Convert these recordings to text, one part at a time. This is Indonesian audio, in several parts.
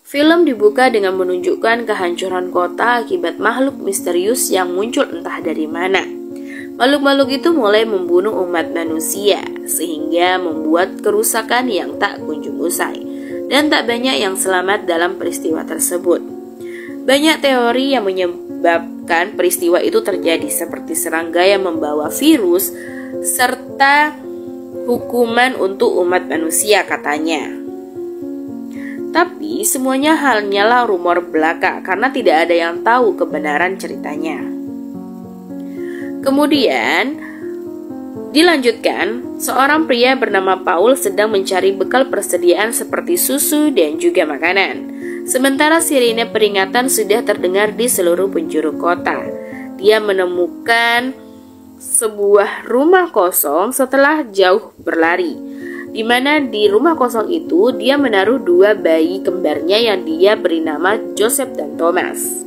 Film dibuka dengan menunjukkan kehancuran kota akibat makhluk misterius yang muncul entah dari mana. Makhluk-makhluk itu mulai membunuh umat manusia, sehingga membuat kerusakan yang tak kunjung usai, dan tak banyak yang selamat dalam peristiwa tersebut. Banyak teori yang menyebabkan peristiwa itu terjadi, seperti serangga yang membawa virus, serta hukuman untuk umat manusia katanya. Tapi semuanya hanyalah rumor belaka karena tidak ada yang tahu kebenaran ceritanya. Kemudian dilanjutkan, seorang pria bernama Paul sedang mencari bekal persediaan seperti susu dan juga makanan. Sementara sirine peringatan sudah terdengar di seluruh penjuru kota. Dia menemukan sebuah rumah kosong setelah jauh berlari, di mana di rumah kosong itu dia menaruh dua bayi kembarnya yang dia beri nama Joseph dan Thomas.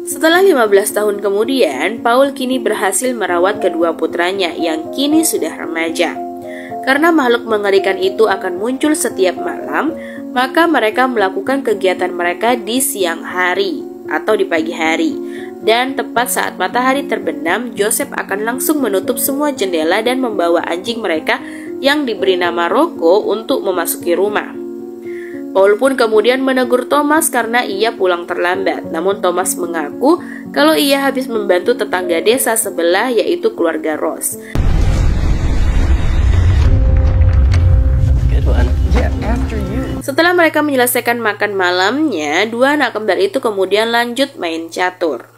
Setelah 15 tahun kemudian, Paul kini berhasil merawat kedua putranya yang kini sudah remaja. Karena makhluk mengerikan itu akan muncul setiap malam, maka mereka melakukan kegiatan mereka di siang hari atau di pagi hari. Dan tepat saat matahari terbenam, Joseph akan langsung menutup semua jendela dan membawa anjing mereka yang diberi nama Rocco untuk memasuki rumah. Paul pun kemudian menegur Thomas karena ia pulang terlambat. Namun Thomas mengaku kalau ia habis membantu tetangga desa sebelah, yaitu keluarga Ross. Setelah mereka menyelesaikan makan malamnya, dua anak kembar itu kemudian lanjut main catur.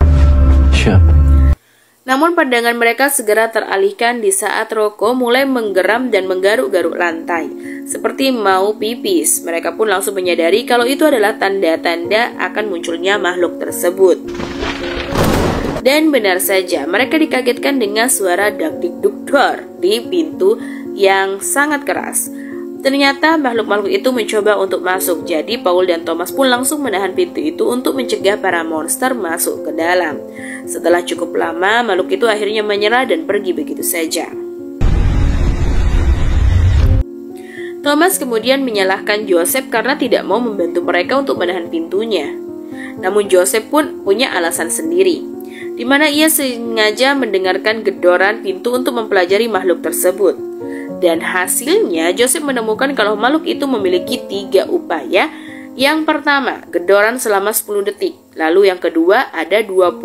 Namun pandangan mereka segera teralihkan di saat Rocco mulai menggeram dan menggaruk-garuk lantai, seperti mau pipis. Mereka pun langsung menyadari kalau itu adalah tanda-tanda akan munculnya makhluk tersebut. Dan benar saja, mereka dikagetkan dengan suara dak-dik-duk-dor di pintu yang sangat keras. Ternyata makhluk-makhluk itu mencoba untuk masuk, jadi Paul dan Thomas pun langsung menahan pintu itu untuk mencegah para monster masuk ke dalam. Setelah cukup lama, makhluk itu akhirnya menyerah dan pergi begitu saja. Thomas kemudian menyalahkan Joseph karena tidak mau membantu mereka untuk menahan pintunya. Namun Joseph pun punya alasan sendiri, di mana ia sengaja mendengarkan gedoran pintu untuk mempelajari makhluk tersebut. Dan hasilnya Joseph menemukan kalau makhluk itu memiliki 3 upaya. Yang pertama, gedoran selama 10 detik. Lalu yang kedua ada 20.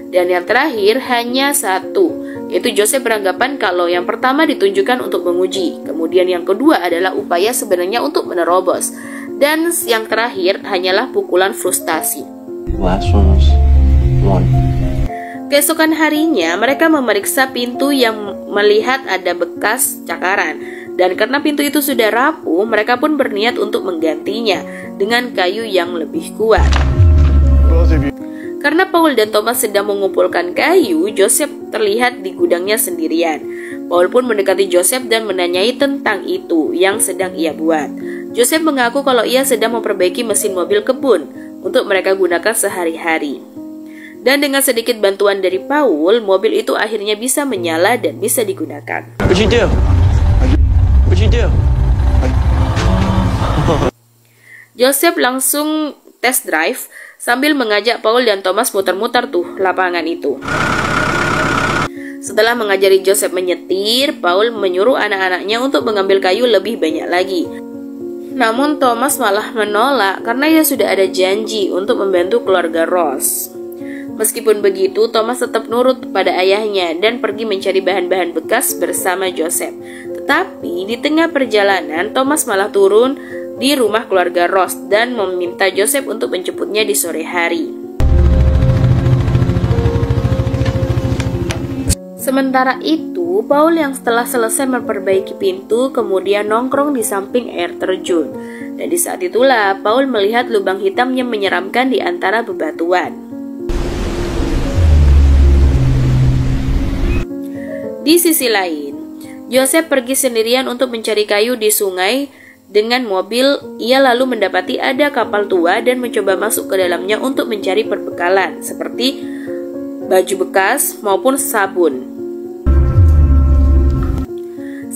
Dan yang terakhir hanya 1. Yaitu Joseph beranggapan kalau yang pertama ditunjukkan untuk menguji. Kemudian yang kedua adalah upaya sebenarnya untuk menerobos. Dan yang terakhir hanyalah pukulan frustasi. Keesokan harinya, mereka memeriksa pintu yang melihat ada bekas cakaran. Dan karena pintu itu sudah rapuh, mereka pun berniat untuk menggantinya dengan kayu yang lebih kuat. Karena Paul dan Thomas sedang mengumpulkan kayu, Joseph terlihat di gudangnya sendirian. Paul pun mendekati Joseph dan menanyai tentang itu yang sedang ia buat. Joseph mengaku kalau ia sedang memperbaiki mesin mobil kebun untuk mereka gunakan sehari-hari. Dan dengan sedikit bantuan dari Paul, mobil itu akhirnya bisa menyala dan bisa digunakan. Joseph langsung test drive sambil mengajak Paul dan Thomas muter-muter tuh lapangan itu. Setelah mengajari Joseph menyetir, Paul menyuruh anak-anaknya untuk mengambil kayu lebih banyak lagi. Namun Thomas malah menolak karena ia sudah ada janji untuk membantu keluarga Ross. Meskipun begitu, Thomas tetap nurut pada ayahnya dan pergi mencari bahan-bahan bekas bersama Joseph. Tetapi di tengah perjalanan, Thomas malah turun di rumah keluarga Ross dan meminta Joseph untuk menjemputnya di sore hari. Sementara itu, Paul yang setelah selesai memperbaiki pintu kemudian nongkrong di samping air terjun. Dan di saat itulah Paul melihat lubang hitam yang menyeramkan di antara bebatuan. Di sisi lain, Joseph pergi sendirian untuk mencari kayu di sungai dengan mobil. Ia lalu mendapati ada kapal tua dan mencoba masuk ke dalamnya untuk mencari perbekalan seperti baju bekas maupun sabun.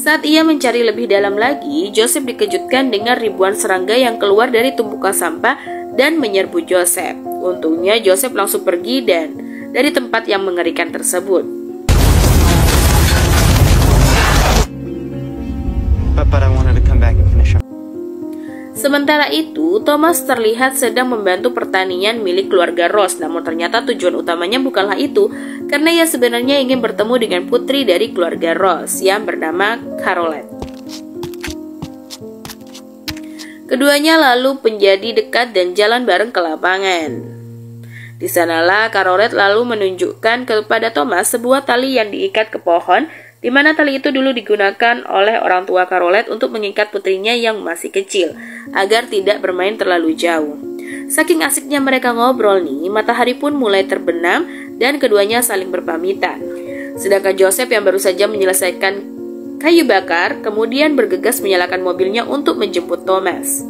Saat ia mencari lebih dalam lagi, Joseph dikejutkan dengan ribuan serangga yang keluar dari tumpukan sampah dan menyerbu Joseph. Untungnya Joseph langsung pergi dari tempat yang mengerikan tersebut. But I wanted to come back and finish up. Sementara itu, Thomas terlihat sedang membantu pertanian milik keluarga Ross, namun ternyata tujuan utamanya bukanlah itu, karena ia sebenarnya ingin bertemu dengan putri dari keluarga Ross yang bernama Carolette. Keduanya lalu menjadi dekat dan jalan bareng ke lapangan. Di sanalah Carolette lalu menunjukkan kepada Thomas sebuah tali yang diikat ke pohon, di mana tali itu dulu digunakan oleh orang tua Carolette untuk mengikat putrinya yang masih kecil, agar tidak bermain terlalu jauh. Saking asiknya mereka ngobrol nih, matahari pun mulai terbenam dan keduanya saling berpamitan. Sedangkan Joseph yang baru saja menyelesaikan kayu bakar, kemudian bergegas menyalakan mobilnya untuk menjemput Thomas.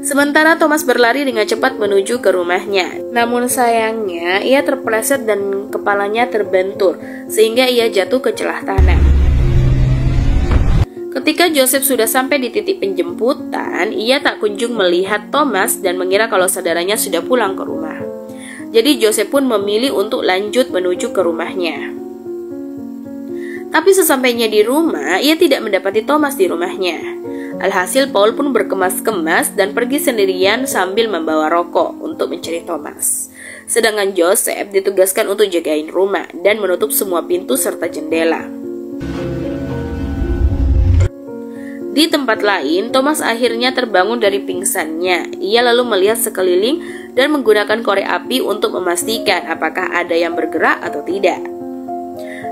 Sementara Thomas berlari dengan cepat menuju ke rumahnya. Namun sayangnya, ia terpeleset dan kepalanya terbentur, sehingga ia jatuh ke celah tanah. Ketika Joseph sudah sampai di titik penjemputan, ia tak kunjung melihat Thomas dan mengira kalau saudaranya sudah pulang ke rumah. Jadi Joseph pun memilih untuk lanjut menuju ke rumahnya. Tapi sesampainya di rumah, ia tidak mendapati Thomas di rumahnya. Alhasil Paul pun berkemas-kemas dan pergi sendirian sambil membawa rokok untuk mencari Thomas. Sedangkan Joseph ditugaskan untuk jagain rumah dan menutup semua pintu serta jendela. Di tempat lain, Thomas akhirnya terbangun dari pingsannya. Ia lalu melihat sekeliling dan menggunakan korek api untuk memastikan apakah ada yang bergerak atau tidak.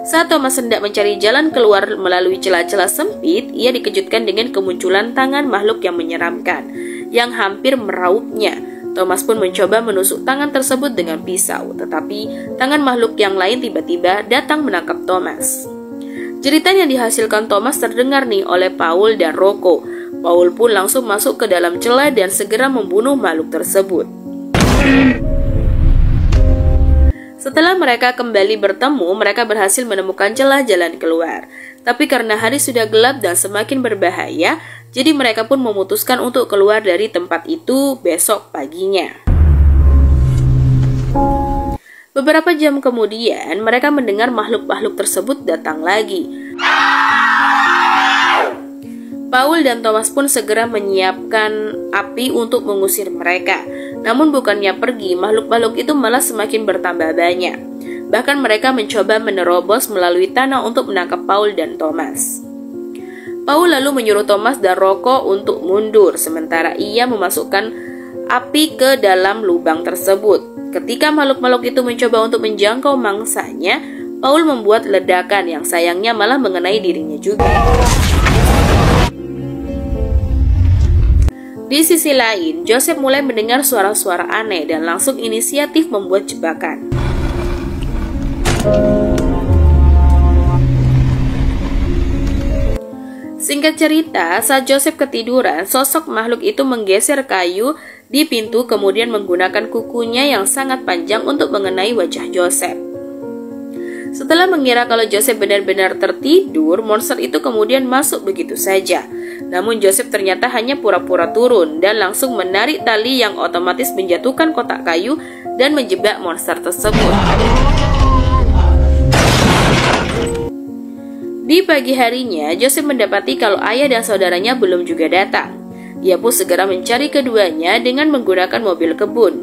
Saat Thomas hendak mencari jalan keluar melalui celah-celah sempit, ia dikejutkan dengan kemunculan tangan makhluk yang menyeramkan, yang hampir meraupnya. Thomas pun mencoba menusuk tangan tersebut dengan pisau, tetapi tangan makhluk yang lain tiba-tiba datang menangkap Thomas. Jeritan yang dihasilkan Thomas terdengar nih oleh Paul dan Rocco. Paul pun langsung masuk ke dalam celah dan segera membunuh makhluk tersebut. Setelah mereka kembali bertemu, mereka berhasil menemukan celah jalan keluar. Tapi karena hari sudah gelap dan semakin berbahaya, jadi mereka pun memutuskan untuk keluar dari tempat itu besok paginya. Beberapa jam kemudian, mereka mendengar makhluk-makhluk tersebut datang lagi. Paul dan Thomas pun segera menyiapkan api untuk mengusir mereka. Namun bukannya pergi, makhluk-makhluk itu malah semakin bertambah banyak. Bahkan mereka mencoba menerobos melalui tanah untuk menangkap Paul dan Thomas. Paul lalu menyuruh Thomas dan Rocco untuk mundur, sementara ia memasukkan api ke dalam lubang tersebut. Ketika makhluk-makhluk itu mencoba untuk menjangkau mangsanya, Paul membuat ledakan yang sayangnya malah mengenai dirinya juga. Di sisi lain, Joseph mulai mendengar suara-suara aneh dan langsung inisiatif membuat jebakan. Singkat cerita, saat Joseph ketiduran, sosok makhluk itu menggeser kayu di pintu kemudian menggunakan kukunya yang sangat panjang untuk mengenai wajah Joseph. Setelah mengira kalau Joseph benar-benar tertidur, monster itu kemudian masuk begitu saja. Namun Joseph ternyata hanya pura-pura turun dan langsung menarik tali yang otomatis menjatuhkan kotak kayu dan menjebak monster tersebut. Di pagi harinya, Joseph mendapati kalau ayah dan saudaranya belum juga datang. Ia pun segera mencari keduanya dengan menggunakan mobil kebun.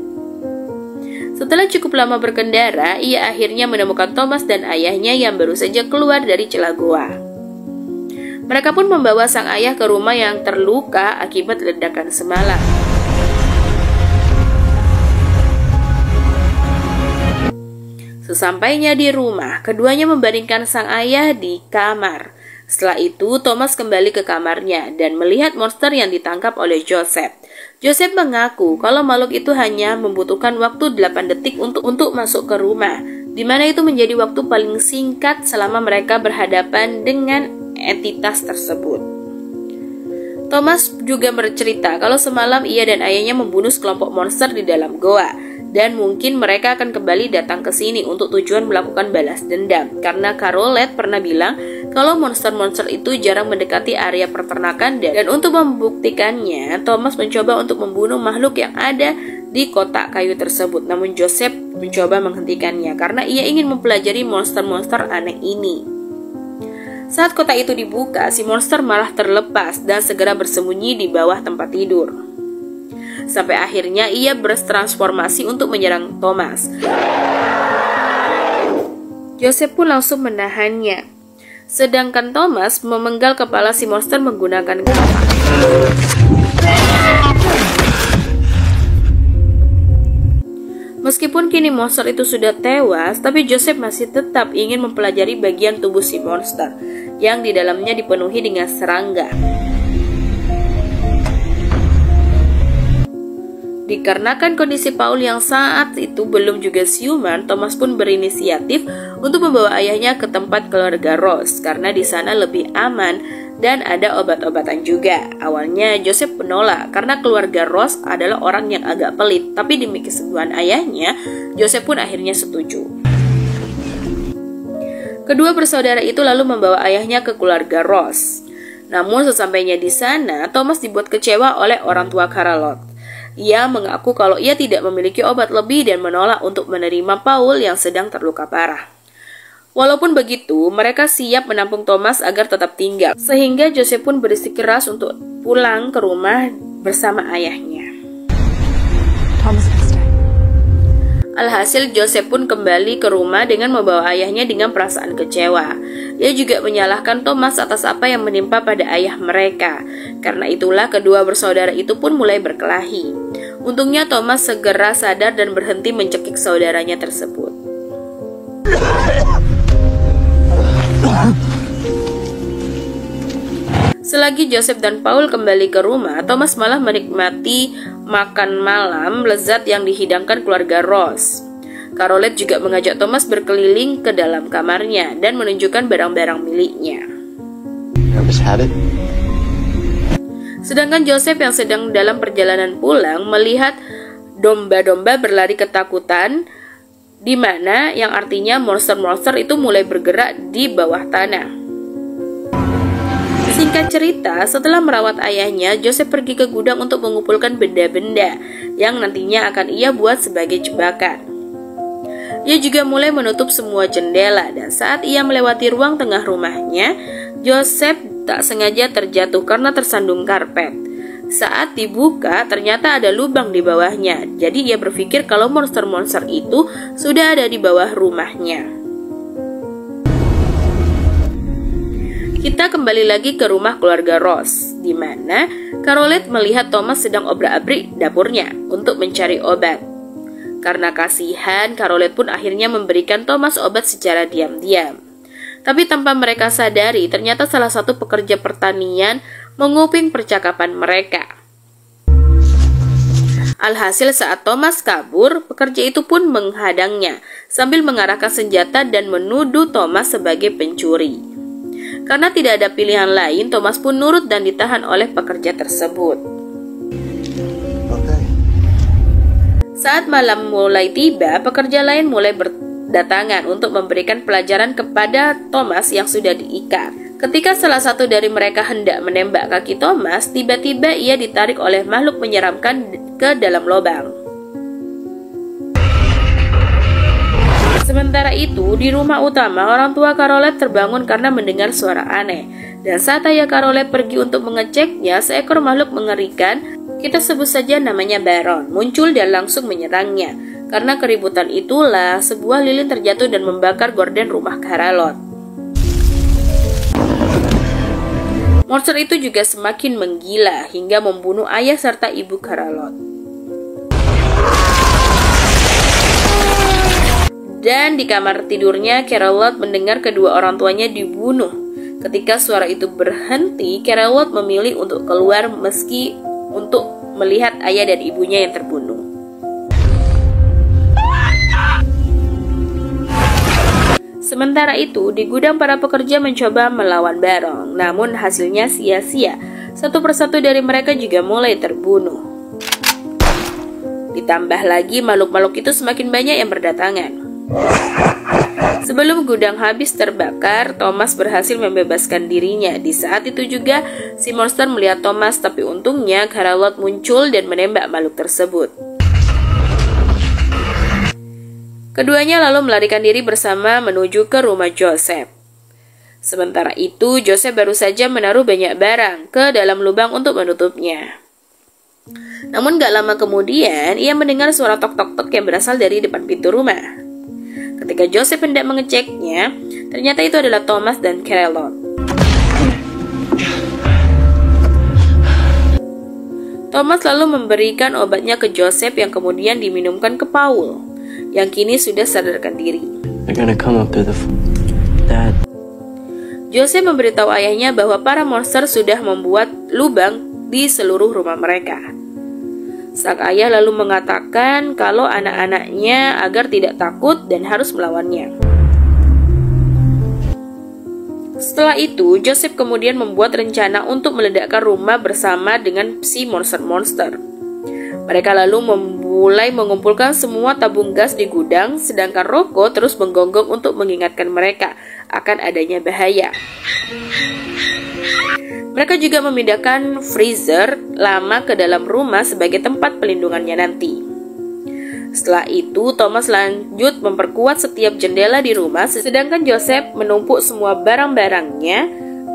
Setelah cukup lama berkendara, ia akhirnya menemukan Thomas dan ayahnya yang baru saja keluar dari celah goa. Mereka pun membawa sang ayah ke rumah yang terluka akibat ledakan semalam. Sesampainya di rumah, keduanya membaringkan sang ayah di kamar. Setelah itu, Thomas kembali ke kamarnya dan melihat monster yang ditangkap oleh Joseph. Joseph mengaku kalau makhluk itu hanya membutuhkan waktu 8 detik untuk masuk ke rumah, di mana itu menjadi waktu paling singkat selama mereka berhadapan dengan entitas tersebut. Thomas juga bercerita kalau semalam ia dan ayahnya membunuh sekelompok monster di dalam goa. Dan mungkin mereka akan kembali datang ke sini untuk tujuan melakukan balas dendam. Karena Carolet pernah bilang kalau monster-monster itu jarang mendekati area peternakan, dan untuk membuktikannya, Thomas mencoba untuk membunuh makhluk yang ada di kotak kayu tersebut. Namun Joseph mencoba menghentikannya karena ia ingin mempelajari monster-monster aneh ini. Saat kotak itu dibuka, si monster malah terlepas dan segera bersembunyi di bawah tempat tidur. Sampai akhirnya ia bertransformasi untuk menyerang Thomas. Joseph pun langsung menahannya. Sedangkan Thomas memenggal kepala si monster menggunakan kapak. Meskipun kini monster itu sudah tewas, tapi Joseph masih tetap ingin mempelajari bagian tubuh si monster yang di dalamnya dipenuhi dengan serangga. Dikarenakan kondisi Paul yang saat itu belum juga siuman, Thomas pun berinisiatif untuk membawa ayahnya ke tempat keluarga Ross karena di sana lebih aman dan ada obat-obatan juga. Awalnya Joseph menolak karena keluarga Ross adalah orang yang agak pelit, tapi demi kesembuhan ayahnya, Joseph pun akhirnya setuju. Kedua bersaudara itu lalu membawa ayahnya ke keluarga Ross. Namun sesampainya di sana, Thomas dibuat kecewa oleh orang tua Carolet. Ia mengaku kalau ia tidak memiliki obat lebih dan menolak untuk menerima Paul yang sedang terluka parah. Walaupun begitu, mereka siap menampung Thomas agar tetap tinggal, sehingga Joseph pun bersikeras untuk pulang ke rumah bersama ayahnya. Alhasil Joseph pun kembali ke rumah dengan membawa ayahnya dengan perasaan kecewa. Ia juga menyalahkan Thomas atas apa yang menimpa pada ayah mereka. Karena itulah kedua bersaudara itu pun mulai berkelahi. Untungnya Thomas segera sadar dan berhenti mencekik saudaranya tersebut. Selagi Joseph dan Paul kembali ke rumah, Thomas malah menikmati makan malam lezat yang dihidangkan keluarga Ross. Carolet juga mengajak Thomas berkeliling ke dalam kamarnya dan menunjukkan barang-barang miliknya. Sedangkan Joseph yang sedang dalam perjalanan pulang melihat domba-domba berlari ketakutan, di mana yang artinya monster-monster itu mulai bergerak di bawah tanah. Singkat cerita, setelah merawat ayahnya, Joseph pergi ke gudang untuk mengumpulkan benda-benda yang nantinya akan ia buat sebagai jebakan. Ia juga mulai menutup semua jendela, dan saat ia melewati ruang tengah rumahnya, Joseph tak sengaja terjatuh karena tersandung karpet. Saat dibuka, ternyata ada lubang di bawahnya. Jadi ia berpikir kalau monster-monster itu sudah ada di bawah rumahnya. Kita kembali lagi ke rumah keluarga Ross, di mana Carolet melihat Thomas sedang obrak-abrik dapurnya untuk mencari obat. Karena kasihan, Carolet pun akhirnya memberikan Thomas obat secara diam-diam. Tapi tanpa mereka sadari, ternyata salah satu pekerja pertanian menguping percakapan mereka. Alhasil saat Thomas kabur, pekerja itu pun menghadangnya sambil mengarahkan senjata dan menuduh Thomas sebagai pencuri. Karena tidak ada pilihan lain, Thomas pun nurut dan ditahan oleh pekerja tersebut. Saat malam mulai tiba, pekerja lain mulai berdatangan untuk memberikan pelajaran kepada Thomas yang sudah diikat. Ketika salah satu dari mereka hendak menembak kaki Thomas, tiba-tiba ia ditarik oleh makhluk menyeramkan ke dalam lubang. Sementara itu, di rumah utama, orang tua Carolet terbangun karena mendengar suara aneh. Dan saat ayah Carolet pergi untuk mengeceknya, seekor makhluk mengerikan, kita sebut saja namanya Baron, muncul dan langsung menyerangnya. Karena keributan itulah, sebuah lilin terjatuh dan membakar gorden rumah Carolet. Monster itu juga semakin menggila hingga membunuh ayah serta ibu Carolet. Dan di kamar tidurnya, Carolet mendengar kedua orang tuanya dibunuh. Ketika suara itu berhenti, Carolet memilih untuk keluar meski untuk melihat ayah dan ibunya yang terbunuh. Sementara itu, di gudang para pekerja mencoba melawan Baron, namun hasilnya sia-sia. Satu persatu dari mereka juga mulai terbunuh. Ditambah lagi makhluk-makhluk itu semakin banyak yang berdatangan. Sebelum gudang habis terbakar, Thomas berhasil membebaskan dirinya. Di saat itu juga si monster melihat Thomas, tapi untungnya Carolot muncul dan menembak makhluk tersebut. Keduanya lalu melarikan diri bersama menuju ke rumah Joseph. Sementara itu, Joseph baru saja menaruh banyak barang ke dalam lubang untuk menutupnya. Namun gak lama kemudian, ia mendengar suara tok-tok-tok yang berasal dari depan pintu rumah. Ketika Joseph hendak mengeceknya, ternyata itu adalah Thomas dan Carolot. Thomas lalu memberikan obatnya ke Joseph yang kemudian diminumkan ke Paul, yang kini sudah sadarkan diri. Joseph memberitahu ayahnya bahwa para monster sudah membuat lubang di seluruh rumah mereka. Sang ayah lalu mengatakan kalau anak-anaknya agar tidak takut dan harus melawannya. Setelah itu, Joseph kemudian membuat rencana untuk meledakkan rumah bersama dengan si monster-monster. Mereka lalu mulai mengumpulkan semua tabung gas di gudang, sedangkan Rocco terus menggonggong untuk mengingatkan mereka akan adanya bahaya. Mereka juga memindahkan freezer lama ke dalam rumah sebagai tempat pelindungannya nanti. Setelah itu, Thomas lanjut memperkuat setiap jendela di rumah, sedangkan Joseph menumpuk semua barang-barangnya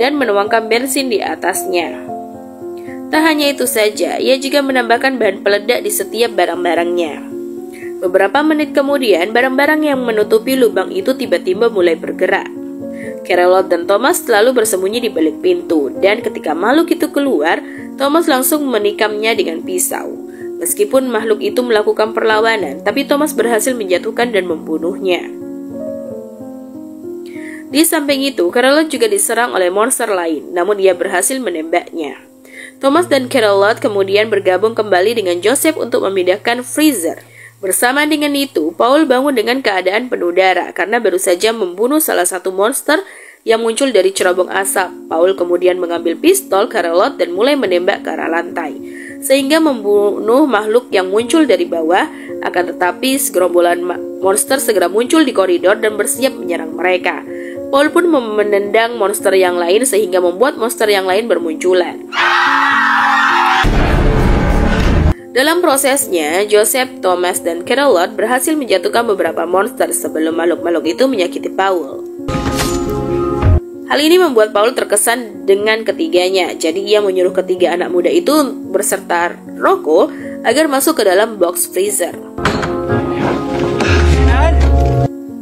dan menuangkan bensin di atasnya. Tak hanya itu saja, ia juga menambahkan bahan peledak di setiap barang-barangnya. Beberapa menit kemudian, barang-barang yang menutupi lubang itu tiba-tiba mulai bergerak. Carolot dan Thomas selalu bersembunyi di balik pintu, dan ketika makhluk itu keluar, Thomas langsung menikamnya dengan pisau. Meskipun makhluk itu melakukan perlawanan, tapi Thomas berhasil menjatuhkan dan membunuhnya. Di samping itu, Carolot juga diserang oleh monster lain, namun ia berhasil menembaknya. Thomas dan Carolot kemudian bergabung kembali dengan Joseph untuk memindahkan freezer. Bersama dengan itu, Paul bangun dengan keadaan penuh darah karena baru saja membunuh salah satu monster yang muncul dari cerobong asap. Paul kemudian mengambil pistol Carolot dan mulai menembak ke arah lantai, sehingga membunuh makhluk yang muncul dari bawah. Akan tetapi segerombolan monster segera muncul di koridor dan bersiap menyerang mereka. Paul pun menendang monster yang lain sehingga membuat monster yang lain bermunculan. Dalam prosesnya, Joseph, Thomas, dan Carolot berhasil menjatuhkan beberapa monster sebelum makhluk-makhluk itu menyakiti Paul. Hal ini membuat Paul terkesan dengan ketiganya, jadi ia menyuruh ketiga anak muda itu berserta Rocco agar masuk ke dalam box freezer.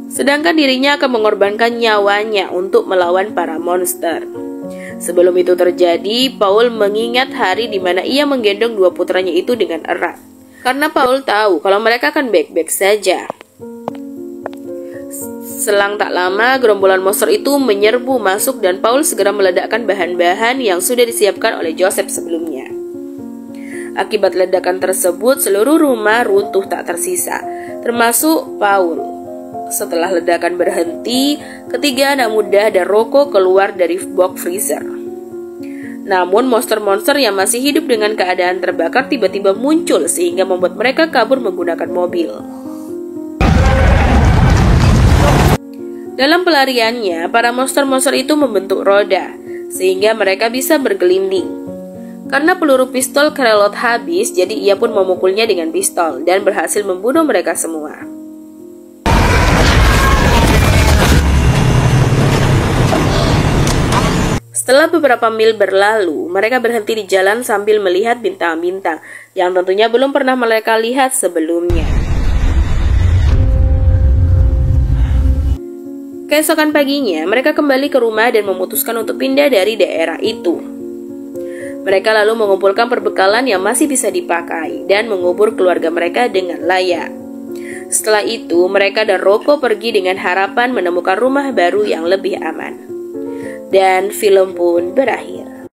Sedangkan dirinya akan mengorbankan nyawanya untuk melawan para monster. Sebelum itu terjadi, Paul mengingat hari di mana ia menggendong dua putranya itu dengan erat. Karena Paul tahu kalau mereka akan baik-baik saja. Selang tak lama, gerombolan monster itu menyerbu masuk dan Paul segera meledakkan bahan-bahan yang sudah disiapkan oleh Joseph sebelumnya. Akibat ledakan tersebut, seluruh rumah runtuh tak tersisa, termasuk Paul. Setelah ledakan berhenti, ketiga anak muda dan Rocco keluar dari box freezer. Namun monster-monster yang masih hidup dengan keadaan terbakar tiba-tiba muncul sehingga membuat mereka kabur menggunakan mobil. Dalam pelariannya, para monster-monster itu membentuk roda sehingga mereka bisa bergelinding. Karena peluru pistol Carolot habis, jadi ia pun memukulnya dengan pistol dan berhasil membunuh mereka semua. Setelah beberapa mil berlalu, mereka berhenti di jalan sambil melihat bintang-bintang yang tentunya belum pernah mereka lihat sebelumnya. Keesokan paginya, mereka kembali ke rumah dan memutuskan untuk pindah dari daerah itu. Mereka lalu mengumpulkan perbekalan yang masih bisa dipakai dan mengubur keluarga mereka dengan layak. Setelah itu, mereka dan Rocco pergi dengan harapan menemukan rumah baru yang lebih aman. Dan film pun berakhir.